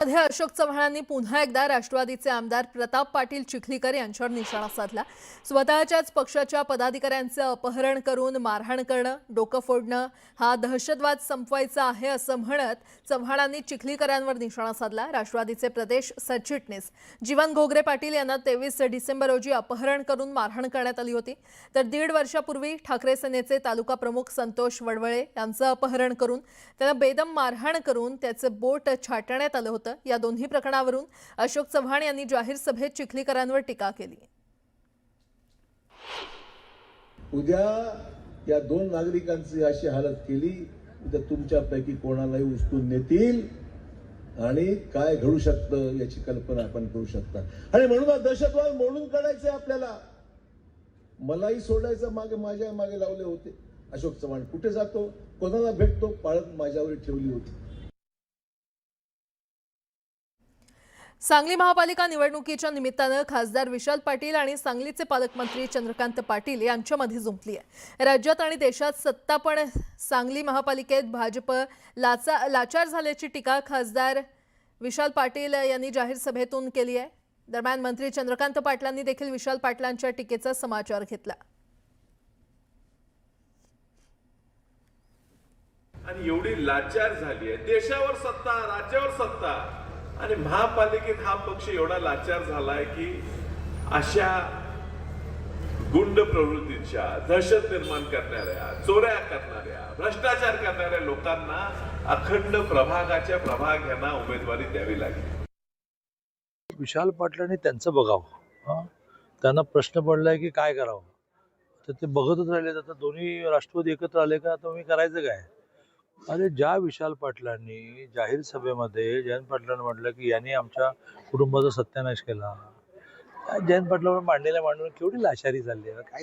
मध्ये अशोक चव्हाणांनी पुन्हा एकदा राष्ट्रवादीचे आमदार प्रताप पाटील चिखलीकर यांच्यावर निशाणा साधला। स्वतःच्याच पक्षाच्या पदाधिकाऱ्यांचे अपहरण करून मारहाण करणं, डोकं फोडणं हा दहशतवाद संपवायचा आहे असं म्हणत चव्हाणांनी चिखलीकरांवर निशाणा साधला। राष्ट्रवादीचे प्रदेश सरचिटणीस जीवन घोगरे पाटील यांना 23 डिसेंबर रोजी अपहरण करून मारहाण करण्यात आली होती। तर 1.5 वर्षापूर्वी ठाकरे सेनेचे तालुका प्रमुख संतोष वडवळे यांचं अपहरण करून त्याला बेदम मारहाण करून त्याचे बोट छाटण्यात आलं होतं। या दोन्ही प्रकरणावरून अशोक चव्हाण यांनी जाहीर सभेत चिखलीकरांवर टीका केली। उद्या या दोन नागरिकांची अशी हालत केली उद्या तुमच्यापैकी कोणालाही उचलून नेतील आणि काय घडू शकतं याची कल्पना आपण करू शकता। आणि म्हणून दहशतवाद मोडून काढायचे आपल्याला। मलाही सोडायचं माझ्या मागे लावले होते। अशोक चव्हाण कुठे जातो, कोणाला भेटतो, पाळत माझ्यावर ठेवली होती। सांगली महापालिका निवडणुकीच्या निमित्तानं खासदार विशाल पाटील आणि सांगलीचे पालकमंत्री चंद्रकांत पाटील यांच्यामध्ये जुंपली आहे। राज्यात आणि देशात सत्ता पण सांगली महापालिकेत भाजप लाचार झाल्याची टीका खासदार विशाल पाटील यांनी जाहीर सभेतून केली आहे। दरम्यान मंत्री चंद्रकांत पाटलांनी देखील विशाल पाटलांच्या टीकेचा समाचार घेतला। आणि एवढी लाचार झाली आहे, देशावर सत्ता, राज्यावर सत्ता आणि महापालिकेत हा पक्ष एवढा लाचार झालाय की अशा गुंड प्रवृत्तीच्या, दहशत निर्माण करणाऱ्या, चोऱ्या करणाऱ्या, भ्रष्टाचार करणाऱ्या लोकांना अखंड प्रभाग यांना उमेदवारी द्यावी लागली। विशाल पाटलांनी त्यांचं बघावं, त्यांना प्रश्न पडलाय की काय करावं, तर ते बघतच राहिले। आता दोन्ही राष्ट्रवादी एकत्र आले का तुम्ही करायचं काय? अरे ज्या विशाल पाटलांनी जाहीर सभेमध्ये जयंत पाटलांना म्हटलं की यांनी आमच्या कुटुंबाचा सत्यानाश केला, जयंत पाटलांवर मांडलेल्या मांडून केवढी लाचारी झाली आहे काय